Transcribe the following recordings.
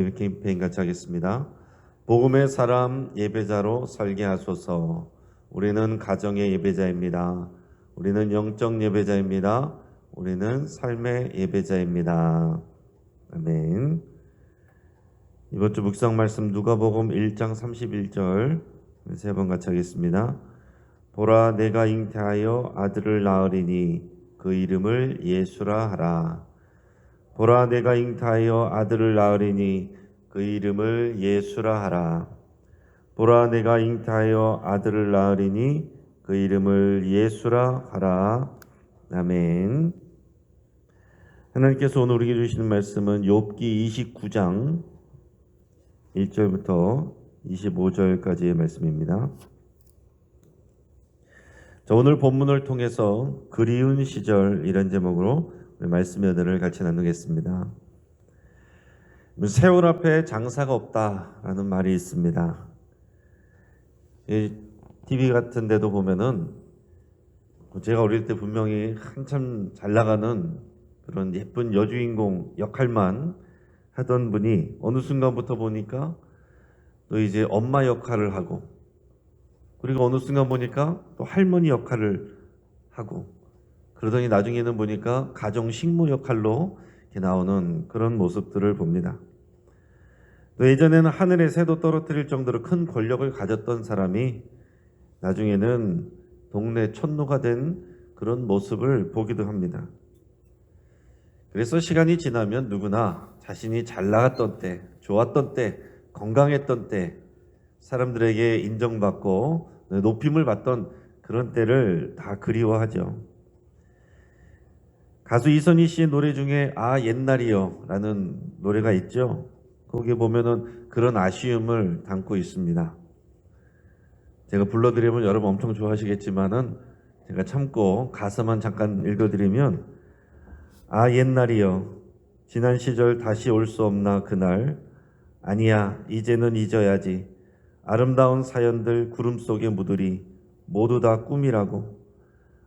캠페인 같이 하겠습니다. 복음의 사람 예배자로 설계 하소서. 우리는 가정의 예배자입니다. 우리는 영적 예배자입니다. 우리는 삶의 예배자입니다. 아멘. 이번 주 묵상 말씀 누가복음 1장 31절 세 번 같이 하겠습니다. 보라, 내가 잉태하여 아들을 낳으리니 그 이름을 예수라 하라. 보라, 내가 잉태하여 아들을 낳으리니 그 이름을 예수라 하라. 보라, 내가 잉태하여 아들을 낳으리니 그 이름을 예수라 하라. 아멘. 하나님께서 오늘 우리에게 주시는 말씀은 욥기 29장 1절부터 25절까지의 말씀입니다. 자, 오늘 본문을 통해서 그리운 시절 이런 제목으로 말씀의 은혜를 같이 나누겠습니다. 세월 앞에 장사가 없다라는 말이 있습니다. TV 같은 데도 보면은 제가 어릴 때 분명히 한참 잘 나가는 그런 예쁜 여주인공 역할만 하던 분이 어느 순간부터 보니까 또 이제 엄마 역할을 하고, 그리고 어느 순간 보니까 또 할머니 역할을 하고, 그러더니 나중에는 보니까 가정식모 역할로 이렇게 나오는 그런 모습들을 봅니다. 또 예전에는 하늘의 새도 떨어뜨릴 정도로 큰 권력을 가졌던 사람이 나중에는 동네 촌노가 된 그런 모습을 보기도 합니다. 그래서 시간이 지나면 누구나 자신이 잘 나갔던 때, 좋았던 때, 건강했던 때, 사람들에게 인정받고 높임을 받던 그런 때를 다 그리워하죠. 가수 이선희 씨의 노래 중에 아 옛날이요 라는 노래가 있죠. 거기에 보면은 그런 아쉬움을 담고 있습니다. 제가 불러드리면 여러분 엄청 좋아하시겠지만은 제가 참고 가사만 잠깐 읽어드리면, 아 옛날이요 지난 시절 다시 올 수 없나 그날, 아니야 이제는 잊어야지. 아름다운 사연들 구름 속에 묻으리 모두 다 꿈이라고.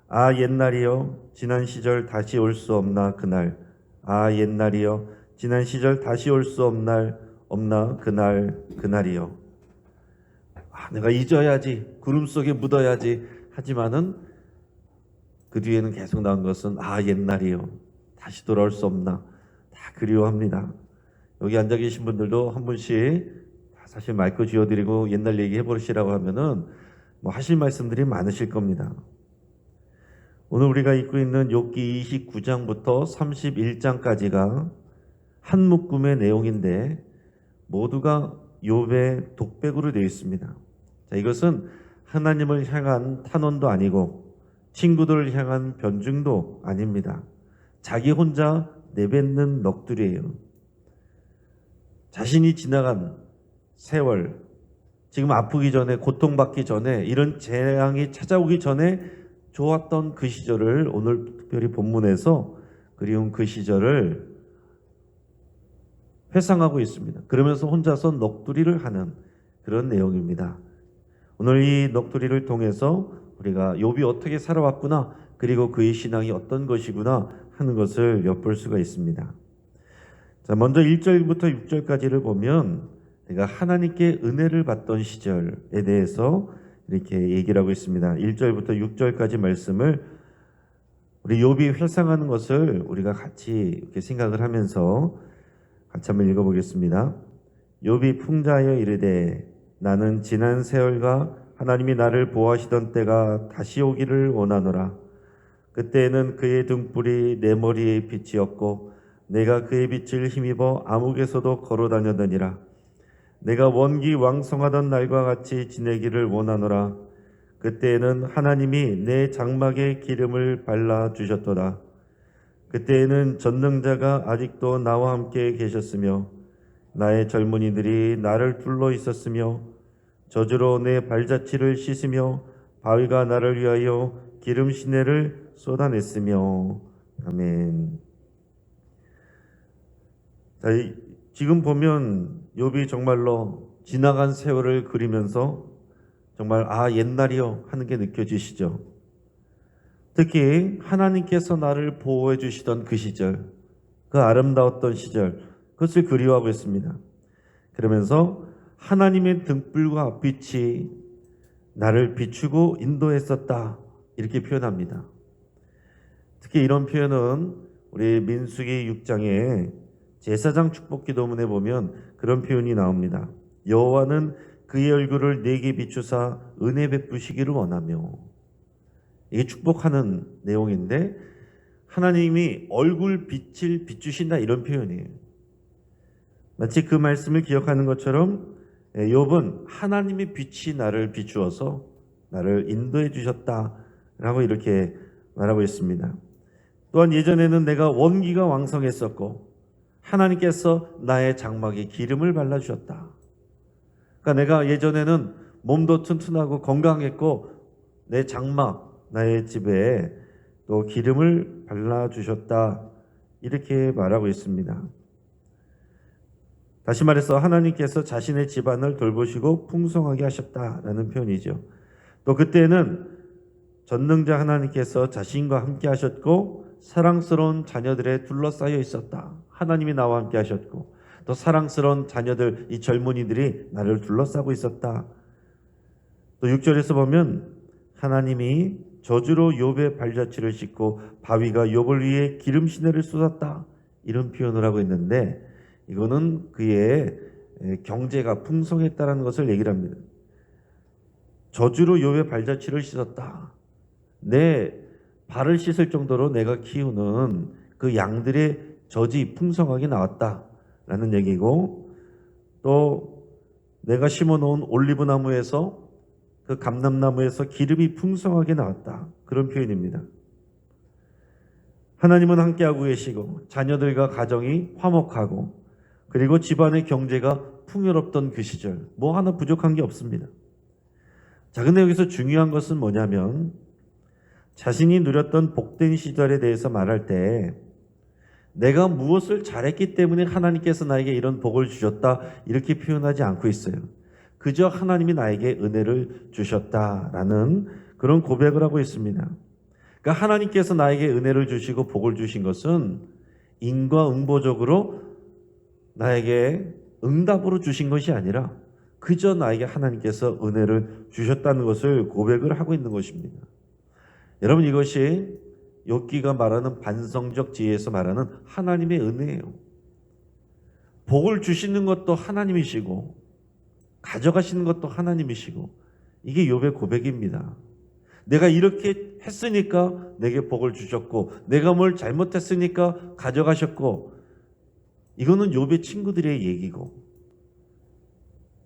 아 옛날이요 지난 시절 다시 올 수 없나 그날, 아 옛날이요 지난 시절 다시 올 수 없나 그날이요. 내가 잊어야지, 구름 속에 묻어야지 하지만은 그 뒤에는 계속 나온 것은 아 옛날이요 다시 돌아올 수 없나, 다 그리워합니다. 여기 앉아 계신 분들도 한 분씩 사실 마이크 쥐어드리고 옛날 얘기 해보시라고 하면은 뭐 하실 말씀들이 많으실 겁니다. 오늘 우리가 읽고 있는 욥기 29장부터 31장까지가 한 묶음의 내용인데 모두가 욥의 독백으로 되어 있습니다. 자, 이것은 하나님을 향한 탄원도 아니고 친구들을 향한 변증도 아닙니다. 자기 혼자 내뱉는 넋두리예요. 자신이 지나간 세월, 지금 아프기 전에, 고통받기 전에, 이런 재앙이 찾아오기 전에 좋았던 그 시절을 오늘 특별히 본문에서 그리운 그 시절을 회상하고 있습니다. 그러면서 혼자서 넋두리를 하는 그런 내용입니다. 오늘 이 넋두리를 통해서 우리가 욥이 어떻게 살아왔구나, 그리고 그의 신앙이 어떤 것이구나 하는 것을 엿볼 수가 있습니다. 자, 먼저 1절부터 6절까지를 보면 내가 하나님께 은혜를 받던 시절에 대해서 이렇게 얘기를 하고 있습니다. 1절부터 6절까지 말씀을 우리 욥이 회상하는 것을 우리가 같이 이렇게 생각을 하면서 같이 한번 읽어보겠습니다. 욥이 풍자하여 이르되 나는 지난 세월과 하나님이 나를 보호하시던 때가 다시 오기를 원하노라. 그때에는 그의 등불이 내 머리의 빛이었고 내가 그의 빛을 힘입어 암흑에서도 걸어다녔느니라. 내가 원기 왕성하던 날과 같이 지내기를 원하노라. 그때에는 하나님이 내 장막에 기름을 발라주셨도다. 그때에는 전능자가 아직도 나와 함께 계셨으며 나의 젊은이들이 나를 둘러 있었으며 저주로 내 발자취를 씻으며 바위가 나를 위하여 기름 시내를 쏟아냈으며. 아멘. 자, 지금 보면 욥이 정말로 지나간 세월을 그리면서 정말 아 옛날이요 하는 게 느껴지시죠? 특히 하나님께서 나를 보호해 주시던 그 시절, 그 아름다웠던 시절, 그것을 그리워하고 있습니다. 그러면서 하나님의 등불과 빛이 나를 비추고 인도했었다, 이렇게 표현합니다. 특히 이런 표현은 우리 민수기 6장에 제사장 축복 기도문에 보면 그런 표현이 나옵니다. 여호와는 그의 얼굴을 내게 비추사 은혜 베푸시기를 원하며. 이게 축복하는 내용인데 하나님이 얼굴 빛을 비추신다, 이런 표현이에요. 마치 그 말씀을 기억하는 것처럼 욥은 하나님의 빛이 나를 비추어서 나를 인도해 주셨다라고 이렇게 말하고 있습니다. 또한 예전에는 내가 원기가 왕성했었고 하나님께서 나의 장막에 기름을 발라주셨다. 그러니까 내가 예전에는 몸도 튼튼하고 건강했고 내 장막, 나의 집에 또 기름을 발라주셨다, 이렇게 말하고 있습니다. 다시 말해서 하나님께서 자신의 집안을 돌보시고 풍성하게 하셨다라는 표현이죠. 또 그때는 전능자 하나님께서 자신과 함께 하셨고 사랑스러운 자녀들에 둘러싸여 있었다. 하나님이 나와 함께 하셨고 또 사랑스러운 자녀들, 이 젊은이들이 나를 둘러싸고 있었다. 또 6절에서 보면 하나님이 저주로 욥의 발자취를 씻고 바위가 욥을 위해 기름 시내를 쏟았다, 이런 표현을 하고 있는데 이거는 그의 경제가 풍성했다는 것을 얘기를 합니다. 저주로 욥의 발자취를 씻었다. 내 발을 씻을 정도로 내가 키우는 그 양들의 젖이 풍성하게 나왔다라는 얘기고, 또 내가 심어놓은 올리브나무에서 그 감람나무에서 기름이 풍성하게 나왔다, 그런 표현입니다. 하나님은 함께하고 계시고 자녀들과 가정이 화목하고 그리고 집안의 경제가 풍요롭던 그 시절 뭐 하나 부족한 게 없습니다. 자, 근데 여기서 중요한 것은 뭐냐면 자신이 누렸던 복된 시절에 대해서 말할 때 내가 무엇을 잘했기 때문에 하나님께서 나에게 이런 복을 주셨다, 이렇게 표현하지 않고 있어요. 그저 하나님이 나에게 은혜를 주셨다라는 그런 고백을 하고 있습니다. 그러니까 하나님께서 나에게 은혜를 주시고 복을 주신 것은 인과응보적으로 나에게 응답으로 주신 것이 아니라 그저 나에게 하나님께서 은혜를 주셨다는 것을 고백을 하고 있는 것입니다. 여러분, 이것이 욥기가 말하는 반성적 지혜에서 말하는 하나님의 은혜예요. 복을 주시는 것도 하나님이시고 가져가시는 것도 하나님이시고, 이게 욥의 고백입니다. 내가 이렇게 했으니까 내게 복을 주셨고 내가 뭘 잘못했으니까 가져가셨고, 이거는 욥의 친구들의 얘기고,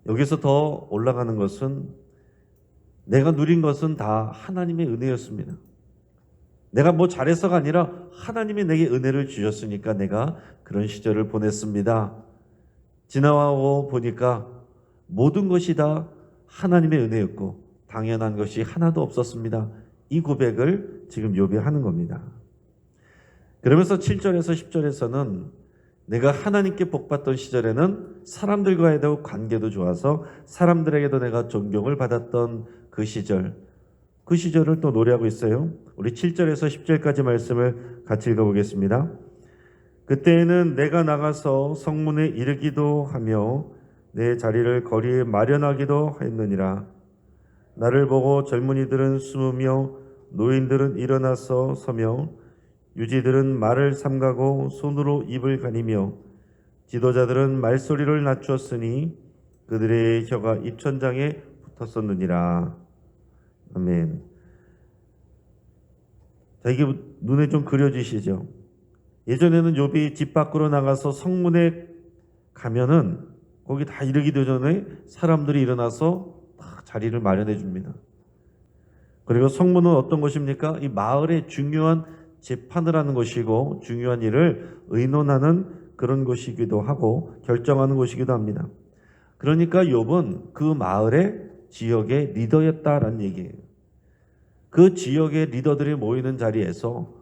여기서 더 올라가는 것은 내가 누린 것은 다 하나님의 은혜였습니다. 내가 뭐 잘해서가 아니라 하나님이 내게 은혜를 주셨으니까 내가 그런 시절을 보냈습니다. 지나고 보니까 모든 것이 다 하나님의 은혜였고 당연한 것이 하나도 없었습니다. 이 고백을 지금 욥이 하는 겁니다. 그러면서 7절에서 10절에서는 내가 하나님께 복받던 시절에는 사람들과의 관계도 좋아서 사람들에게도 내가 존경을 받았던 그 시절을 또 노래하고 있어요. 우리 7절에서 10절까지 말씀을 같이 읽어보겠습니다. 그때에는 내가 나가서 성문에 이르기도 하며 내 자리를 거리에 마련하기도 했느니라. 나를 보고 젊은이들은 숨으며 노인들은 일어나서 서며 유지들은 말을 삼가고 손으로 입을 가리며 지도자들은 말소리를 낮추었으니 그들의 혀가 입천장에 붙었었느니라. 아멘. 자, 이게 눈에 좀 그려지시죠? 예전에는 욥이 집 밖으로 나가서 성문에 가면은 거기 다 이르기도 전에 사람들이 일어나서 다 자리를 마련해 줍니다. 그리고 성문은 어떤 것입니까? 이 마을의 중요한 재판을 하는 것이고 중요한 일을 의논하는 그런 곳이기도 하고 결정하는 곳이기도 합니다. 그러니까 욥은 그 마을의 지역의 리더였다라는 얘기예요. 그 지역의 리더들이 모이는 자리에서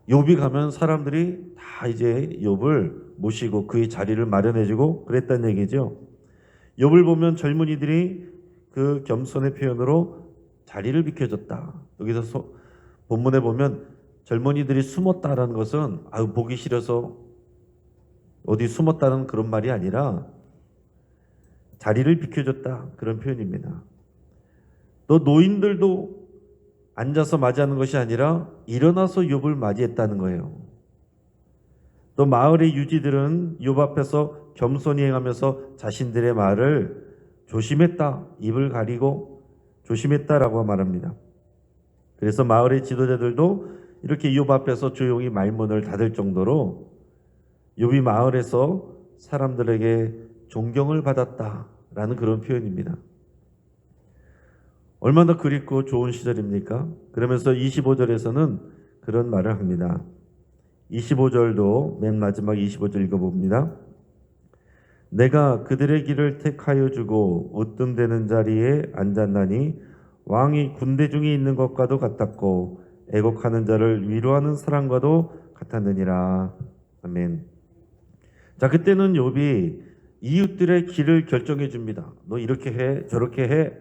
욥이 가면 사람들이 다 이제 욥을 모시고 그의 자리를 마련해주고 그랬다는 얘기죠. 욥을 보면 젊은이들이 그 겸손의 표현으로 자리를 비켜줬다. 여기서 본문에 보면 젊은이들이 숨었다라는 것은 보기 싫어서 어디 숨었다는 그런 말이 아니라 자리를 비켜줬다, 그런 표현입니다. 또 노인들도 앉아서 맞이하는 것이 아니라 일어나서 욥을 맞이했다는 거예요. 또 마을의 유지들은 욥 앞에서 겸손히 행하면서 자신들의 말을 조심했다, 입을 가리고 조심했다라고 말합니다. 그래서 마을의 지도자들도 이렇게 욥 앞에서 조용히 말문을 닫을 정도로 욥이 마을에서 사람들에게 존경을 받았다라는 그런 표현입니다. 얼마나 그립고 좋은 시절입니까? 그러면서 25절에서는 그런 말을 합니다. 25절도 맨 마지막 25절 읽어봅니다. 내가 그들의 길을 택하여 주고 으뜸되는 자리에 앉았나니 왕이 군대 중에 있는 것과도 같았고 애곡하는 자를 위로하는 사람과도 같았느니라. 아멘. 자, 그때는 욥이 이웃들의 길을 결정해 줍니다. 너 이렇게 해, 저렇게 해.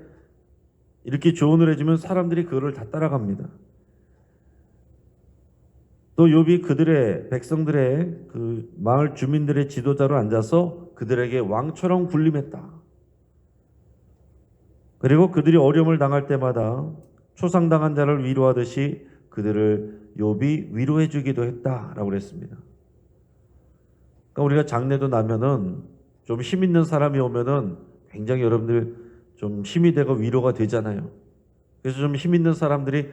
이렇게 조언을 해주면 사람들이 그거를 다 따라갑니다. 또 욥이 그들의 백성들의 그 마을 주민들의 지도자로 앉아서 그들에게 왕처럼 군림했다. 그리고 그들이 어려움을 당할 때마다 초상당한 자를 위로하듯이 그들을 욥이 위로해 주기도 했다라고 그랬습니다. 그러니까 우리가 장례도 나면은 좀 힘 있는 사람이 오면은 굉장히 여러분들 좀 힘이 되고 위로가 되잖아요. 그래서 좀 힘 있는 사람들이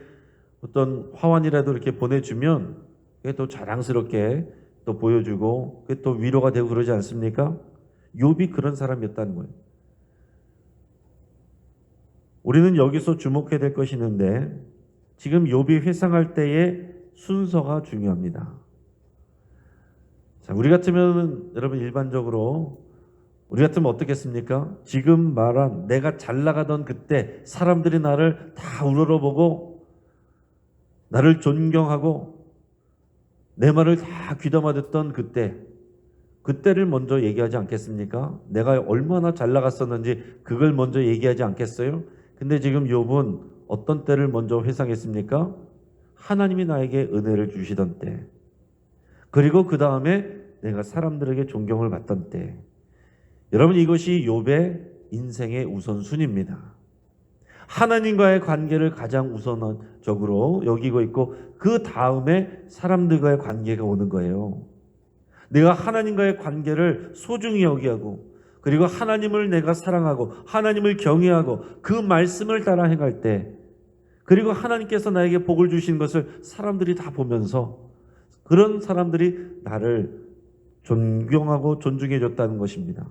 어떤 화환이라도 이렇게 보내주면 그게 또 자랑스럽게 또 보여주고 그게 또 위로가 되고 그러지 않습니까? 욥이 그런 사람이었다는 거예요. 우리는 여기서 주목해야 될 것이 있는데 지금 욥이 회상할 때의 순서가 중요합니다. 자, 우리 같으면 여러분 일반적으로 우리 같으면 어떻겠습니까? 지금 말한 내가 잘 나가던 그때 사람들이 나를 다 우러러보고 나를 존경하고 내 말을 다 귀담아 듣던 그때를 먼저 얘기하지 않겠습니까? 내가 얼마나 잘 나갔었는지 그걸 먼저 얘기하지 않겠어요? 근데 지금 욥은 어떤 때를 먼저 회상했습니까? 하나님이 나에게 은혜를 주시던 때, 그리고 그 다음에 내가 사람들에게 존경을 받던 때. 여러분, 이것이 욥의 인생의 우선순위입니다. 하나님과의 관계를 가장 우선적으로 여기고 있고 그 다음에 사람들과의 관계가 오는 거예요. 내가 하나님과의 관계를 소중히 여기하고 그리고 하나님을 내가 사랑하고 하나님을 경외하고 그 말씀을 따라 행할 때, 그리고 하나님께서 나에게 복을 주신 것을 사람들이 다 보면서 그런 사람들이 나를 존경하고 존중해 줬다는 것입니다.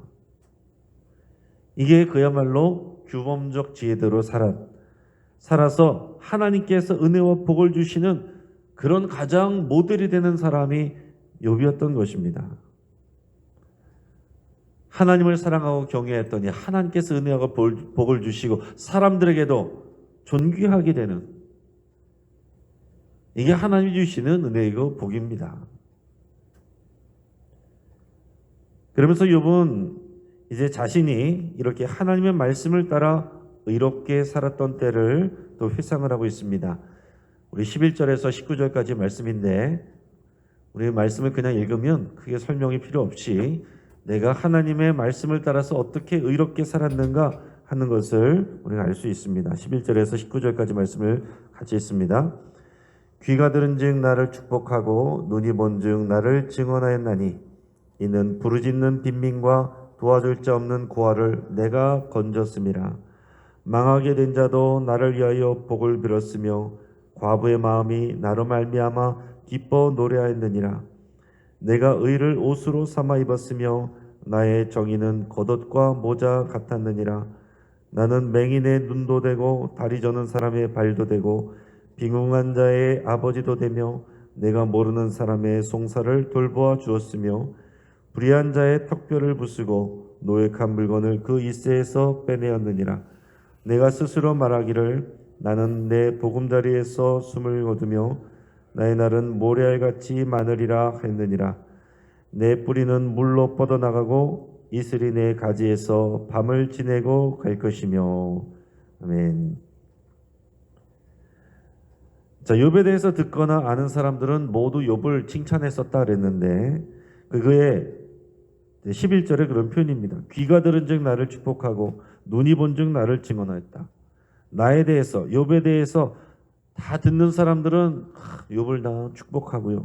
이게 그야말로 규범적 지혜대로 살아서 하나님께서 은혜와 복을 주시는 그런 가장 모델이 되는 사람이 욥이었던 것입니다. 하나님을 사랑하고 경외했더니 하나님께서 은혜와 복을 주시고 사람들에게도 존귀하게 되는, 이게 하나님이 주시는 은혜이고 복입니다. 그러면서 욥은 이제 자신이 이렇게 하나님의 말씀을 따라 의롭게 살았던 때를 또 회상을 하고 있습니다. 우리 11절에서 19절까지 말씀인데 우리 말씀을 그냥 읽으면 크게 설명이 필요 없이 내가 하나님의 말씀을 따라서 어떻게 의롭게 살았는가 하는 것을 우리가 알 수 있습니다. 11절에서 19절까지 말씀을 같이 읽습니다. 귀가 들은 즉 나를 축복하고 눈이 본 즉 나를 증언하였나니 이는 부르짖는 빈민과 도와줄 자 없는 고아를 내가 건졌음이라. 망하게 된 자도 나를 위하여 복을 빌었으며 과부의 마음이 나로 말미암아 기뻐 노래하였느니라. 내가 의를 옷으로 삼아 입었으며 나의 정의는 겉옷과 모자 같았느니라. 나는 맹인의 눈도 되고 다리 저는 사람의 발도 되고 빈궁한 자의 아버지도 되며 내가 모르는 사람의 송사를 돌보아 주었으며 불의한 자의 턱뼈를 부수고 노획한 물건을 그 이새에서 빼내었느니라. 내가 스스로 말하기를 나는 내 보금자리에서 숨을 거두며 나의 날은 모래알같이 많으리라 했느니라. 내 뿌리는 물로 뻗어나가고 이슬이 내 가지에서 밤을 지내고 갈 것이며. 아멘. 자, 욥에 대해서 듣거나 아는 사람들은 모두 욥을 칭찬했었다 그랬는데 그의 11절에 그런 표현입니다. 귀가 들은즉 나를 축복하고 눈이 본즉 나를 증언하였다. 나에 대해서, 욥에 대해서 다 듣는 사람들은 욥을 다 축복하고요.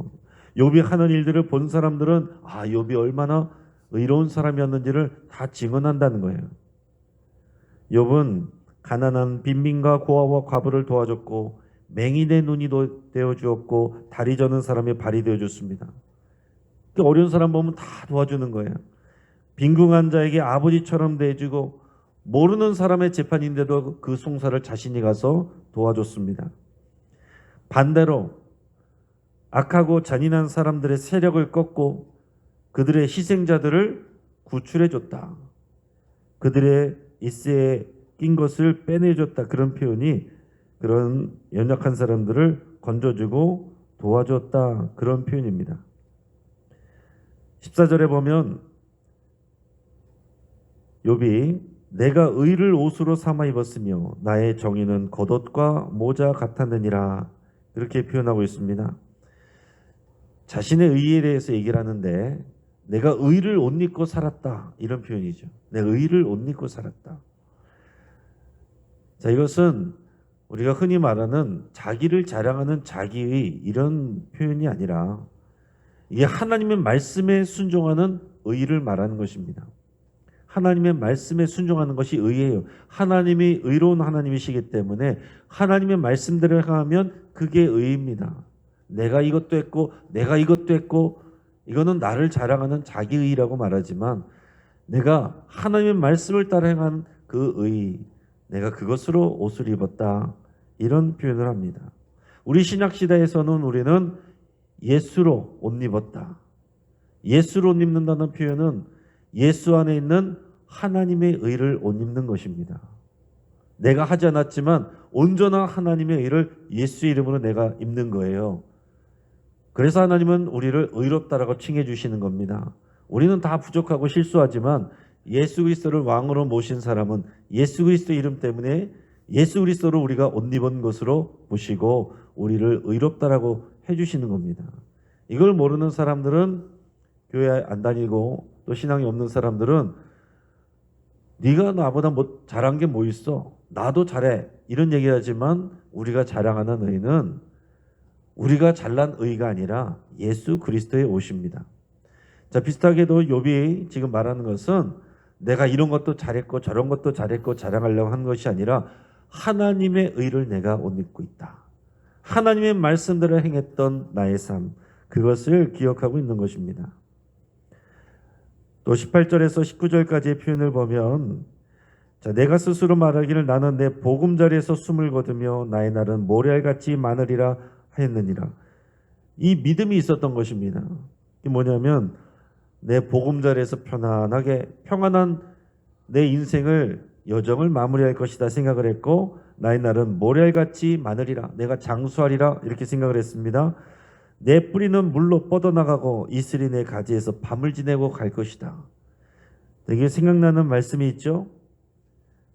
욥이 하는 일들을 본 사람들은 욥이 얼마나 의로운 사람이었는지를 다 증언한다는 거예요. 욥은 가난한 빈민과 고아와 과부를 도와줬고, 맹인의 눈이 되어주었고, 다리 저는 사람의 발이 되어줬습니다. 어려운 사람 보면 다 도와주는 거예요. 빈궁한 자에게 아버지처럼 대해주고, 모르는 사람의 재판인데도 그 송사를 자신이 가서 도와줬습니다. 반대로 악하고 잔인한 사람들의 세력을 꺾고 그들의 희생자들을 구출해줬다. 그들의 이세에 낀 것을 빼내줬다. 그런 표현이 그런 연약한 사람들을 건져주고 도와줬다. 그런 표현입니다. 14절에 보면 욥이 내가 의를 옷으로 삼아 입었으며 나의 정의는 겉옷과 모자 같았느니라. 이렇게 표현하고 있습니다. 자신의 의에 대해서 얘기를 하는데 내가 의를 옷 입고 살았다. 이런 표현이죠. 내가 의를 옷 입고 살았다. 자, 이것은 우리가 흔히 말하는 자기를 자랑하는 자기의 이런 표현이 아니라 이게 하나님의 말씀에 순종하는 의를 말하는 것입니다. 하나님의 말씀에 순종하는 것이 의예요. 하나님이 의로운 하나님이시기 때문에 하나님의 말씀대로 행하면 그게 의입니다. 내가 이것도 했고 내가 이것도 했고 이거는 나를 자랑하는 자기의라고 말하지만 내가 하나님의 말씀을 따라 행한 그 의, 내가 그것으로 옷을 입었다. 이런 표현을 합니다. 우리 신약시대에서는 우리는 예수로 옷 입었다. 예수로 옷 입는다는 표현은 예수 안에 있는 하나님의 의를 옷 입는 것입니다. 내가 하지 않았지만 온전한 하나님의 의를 예수의 이름으로 내가 입는 거예요. 그래서 하나님은 우리를 의롭다라고 칭해 주시는 겁니다. 우리는 다 부족하고 실수하지만 예수 그리스도를 왕으로 모신 사람은 예수 그리스도 이름 때문에 예수 그리스도를 우리가 옷 입은 것으로 보시고 우리를 의롭다라고 해주시는 겁니다. 이걸 모르는 사람들은 교회 안 다니고 또 신앙이 없는 사람들은 네가 나보다 뭐 잘한 게 뭐 있어? 나도 잘해. 이런 얘기하지만 우리가 자랑하는 의는 우리가 잘난 의가 아니라 예수 그리스도의 옷입니다. 자, 비슷하게도 욥이 지금 말하는 것은 내가 이런 것도 잘했고 저런 것도 잘했고 자랑하려고 한 것이 아니라 하나님의 의를 내가 옷 입고 있다. 하나님의 말씀대로 행했던 나의 삶, 그것을 기억하고 있는 것입니다. 또 18절에서 19절까지의 표현을 보면 자, 내가 스스로 말하기를 나는 내 보금자리에서 숨을 거두며 나의 날은 모래알같이 많으리라 하였느니라. 이 믿음이 있었던 것입니다. 이게 뭐냐면 내 보금자리에서 편안하게 평안한 내 인생을 여정을 마무리할 것이다 생각을 했고 나의 날은 모래알같이 많으리라. 내가 장수하리라 이렇게 생각을 했습니다. 내 뿌리는 물로 뻗어나가고 이슬이 내 가지에서 밤을 지내고 갈 것이다. 되게 생각나는 말씀이 있죠.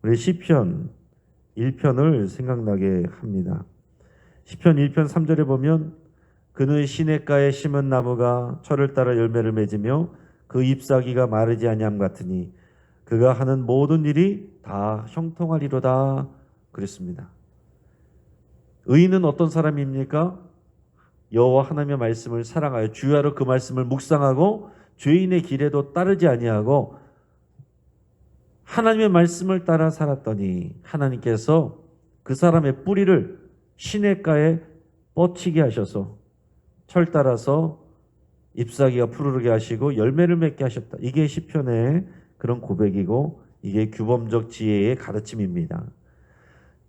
우리 시편 1편을 생각나게 합니다. 시편 1편 3절에 보면 그는 시냇가에 심은 나무가 철을 따라 열매를 맺으며 그 잎사귀가 마르지 아니함 같으니 그가 하는 모든 일이 다 형통하리로다 그랬습니다. 의인은 어떤 사람입니까? 여호와 하나님의 말씀을 사랑하여 주야로 그 말씀을 묵상하고 죄인의 길에도 따르지 아니하고 하나님의 말씀을 따라 살았더니 하나님께서 그 사람의 뿌리를 시냇가에 뻗치게 하셔서 철 따라서 잎사귀가 푸르르게 하시고 열매를 맺게 하셨다. 이게 시편의 그런 고백이고 이게 규범적 지혜의 가르침입니다.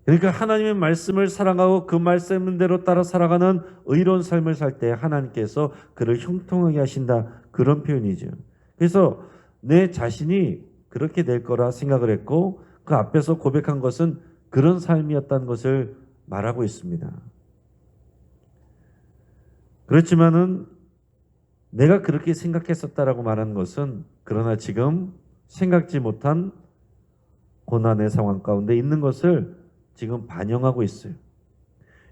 그러니까 하나님의 말씀을 사랑하고 그 말씀대로 따라 살아가는 의로운 삶을 살 때 하나님께서 그를 형통하게 하신다. 그런 표현이죠. 그래서 내 자신이 그렇게 될 거라 생각을 했고 그 앞에서 고백한 것은 그런 삶이었다는 것을 말하고 있습니다. 그렇지만은 내가 그렇게 생각했었다라고 말하는 것은 그러나 지금 생각지 못한 고난의 상황 가운데 있는 것을 지금 반영하고 있어요.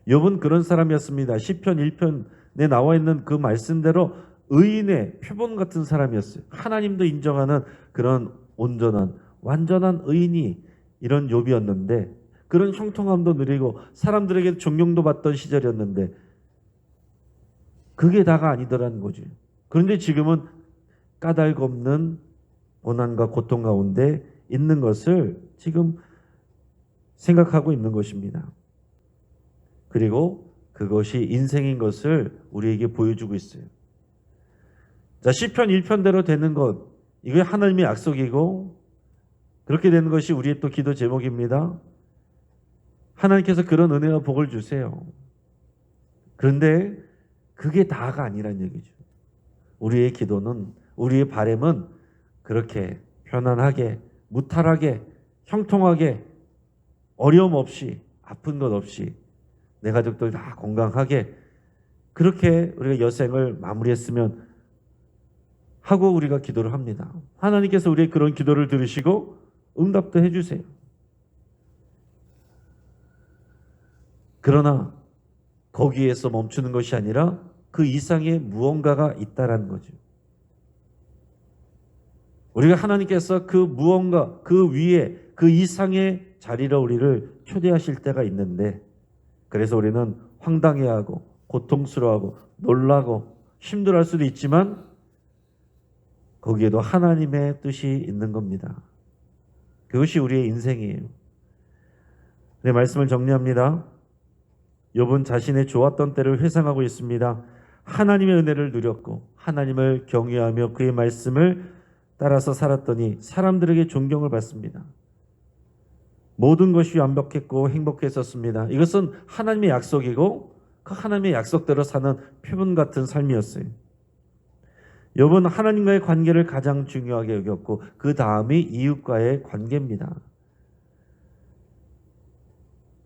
욥은 그런 사람이었습니다. 시편 1편에 나와 있는 그 말씀대로 의인의 표본 같은 사람이었어요. 하나님도 인정하는 그런 온전한 완전한 의인이 이런 욥이었는데, 그런 형통함도 누리고 사람들에게 존경도 받던 시절이었는데 그게 다가 아니더라는 거죠. 그런데 지금은 까닭 없는 고난과 고통 가운데 있는 것을 지금 생각하고 있는 것입니다. 그리고 그것이 인생인 것을 우리에게 보여주고 있어요. 자, 시편 1편대로 되는 것, 이게 하나님의 약속이고 그렇게 되는 것이 우리의 또 기도 제목입니다. 하나님께서 그런 은혜와 복을 주세요. 그런데 그게 다가 아니란 얘기죠. 우리의 기도는, 우리의 바람은 그렇게 편안하게, 무탈하게, 형통하게, 어려움 없이, 아픈 것 없이 내 가족들 다 건강하게 그렇게 우리가 여생을 마무리했으면 하고 우리가 기도를 합니다. 하나님께서 우리의 그런 기도를 들으시고 응답도 해주세요. 그러나 거기에서 멈추는 것이 아니라 그 이상의 무언가가 있다라는 거죠. 우리가 하나님께서 그 무언가, 그 위에, 그 이상의 자리로 우리를 초대하실 때가 있는데, 그래서 우리는 황당해하고 고통스러워하고 놀라고 힘들어할 수도 있지만 거기에도 하나님의 뜻이 있는 겁니다. 그것이 우리의 인생이에요. 네, 말씀을 정리합니다. 욥은 자신의 좋았던 때를 회상하고 있습니다. 하나님의 은혜를 누렸고 하나님을 경외하며 그의 말씀을 따라서 살았더니 사람들에게 존경을 받습니다. 모든 것이 완벽했고 행복했었습니다. 이것은 하나님의 약속이고 그 하나님의 약속대로 사는 표본 같은 삶이었어요. 욥은 하나님과의 관계를 가장 중요하게 여겼고 그 다음이 이웃과의 관계입니다.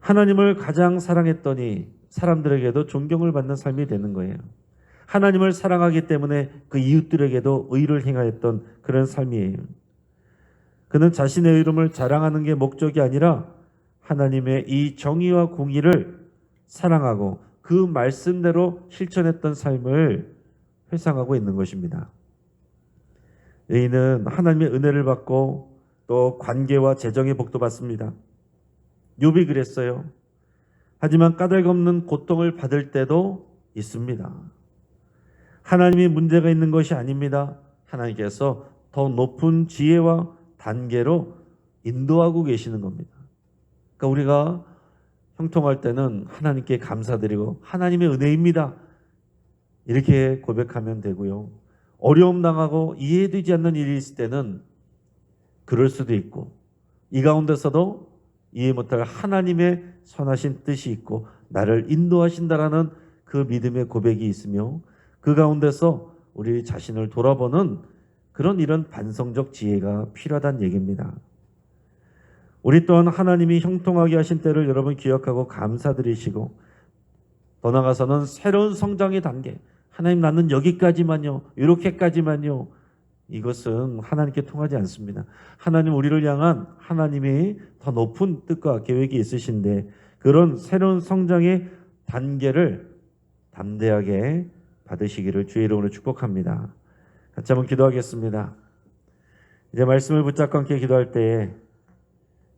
하나님을 가장 사랑했더니 사람들에게도 존경을 받는 삶이 되는 거예요. 하나님을 사랑하기 때문에 그 이웃들에게도 의를 행하였던 그런 삶이에요. 그는 자신의 이름을 자랑하는 게 목적이 아니라 하나님의 이 정의와 공의를 사랑하고 그 말씀대로 실천했던 삶을 회상하고 있는 것입니다. 의인은 하나님의 은혜를 받고 또 관계와 재정의 복도 받습니다. 욥이 그랬어요. 하지만 까닭없는 고통을 받을 때도 있습니다. 하나님이 문제가 있는 것이 아닙니다. 하나님께서 더 높은 지혜와 단계로 인도하고 계시는 겁니다. 그러니까 우리가 형통할 때는 하나님께 감사드리고 하나님의 은혜입니다. 이렇게 고백하면 되고요. 어려움 당하고 이해되지 않는 일이 있을 때는 그럴 수도 있고 이 가운데서도 이해 못할 하나님의 선하신 뜻이 있고 나를 인도하신다라는 그 믿음의 고백이 있으며 그 가운데서 우리 자신을 돌아보는 그런 이런 반성적 지혜가 필요하다는 얘기입니다. 우리 또한 하나님이 형통하게 하신 때를 여러분 기억하고 감사드리시고 더 나아가서는 새로운 성장의 단계, 하나님 나는 여기까지만요, 이렇게까지만요, 이것은 하나님께 통하지 않습니다. 하나님 우리를 향한 하나님이 더 높은 뜻과 계획이 있으신데 그런 새로운 성장의 단계를 담대하게 받으시기를 주의 이름으로 축복합니다. 같이 한번 기도하겠습니다. 이제 말씀을 붙잡고 함께 기도할 때에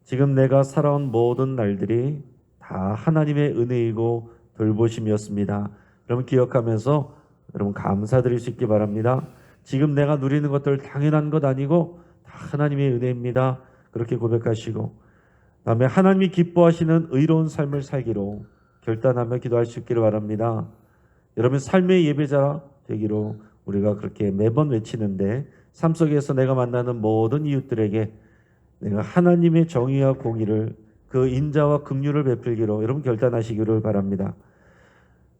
지금 내가 살아온 모든 날들이 다 하나님의 은혜이고 돌보심이었습니다. 여러분 기억하면서 여러분 감사드릴 수 있기 바랍니다. 지금 내가 누리는 것들 당연한 것 아니고 다 하나님의 은혜입니다. 그렇게 고백하시고 다음에 하나님이 기뻐하시는 의로운 삶을 살기로 결단하며 기도할 수 있기를 바랍니다. 여러분 삶의 예배자 되기로 우리가 그렇게 매번 외치는데 삶 속에서 내가 만나는 모든 이웃들에게 내가 하나님의 정의와 공의를 그 인자와 긍휼을 베풀기로 여러분 결단하시기를 바랍니다.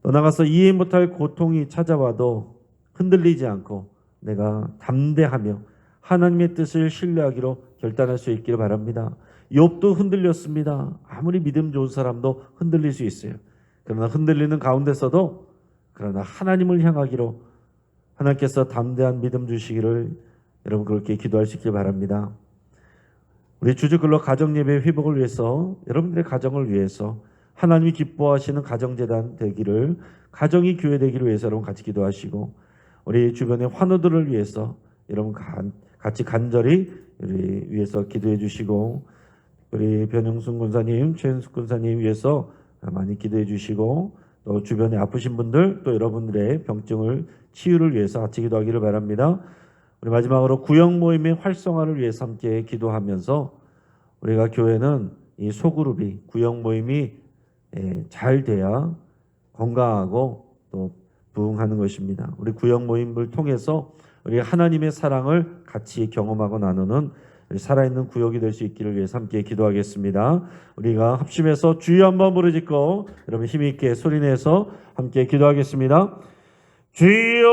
또 나가서 이해 못할 고통이 찾아와도 흔들리지 않고 내가 담대하며 하나님의 뜻을 신뢰하기로 결단할 수 있기를 바랍니다. 욥도 흔들렸습니다. 아무리 믿음 좋은 사람도 흔들릴 수 있어요. 그러나 흔들리는 가운데서도 그러나 하나님을 향하기로 하나님께서 담대한 믿음 주시기를 여러분 그렇게 기도할 수 있길 바랍니다. 우리 주주글로 가정예배 회복을 위해서 여러분들의 가정을 위해서 하나님이 기뻐하시는 가정재단 되기를 가정이 교회 되기를 위해서 여러분 같이 기도하시고 우리 주변의 환우들을 위해서 여러분 같이 간절히 우리 위해서 기도해 주시고, 우리 변영순 군사님, 최은숙 군사님 위해서 많이 기도해 주시고, 또 주변에 아프신 분들, 또 여러분들의 병증을 치유를 위해서 같이 기도하기를 바랍니다. 우리 마지막으로 구역 모임의 활성화를 위해서 함께 기도하면서, 우리가 교회는 이 소그룹이, 구역 모임이 잘 돼야 건강하고 또 부흥하는 것입니다. 우리 구역 모임을 통해서 우리 하나님의 사랑을 같이 경험하고 나누는 살아있는 구역이 될 수 있기를 위해서 함께 기도하겠습니다. 우리가 합심해서 주여 한번 부르짖고 여러분 힘있게 소리내서 함께 기도하겠습니다. 주여!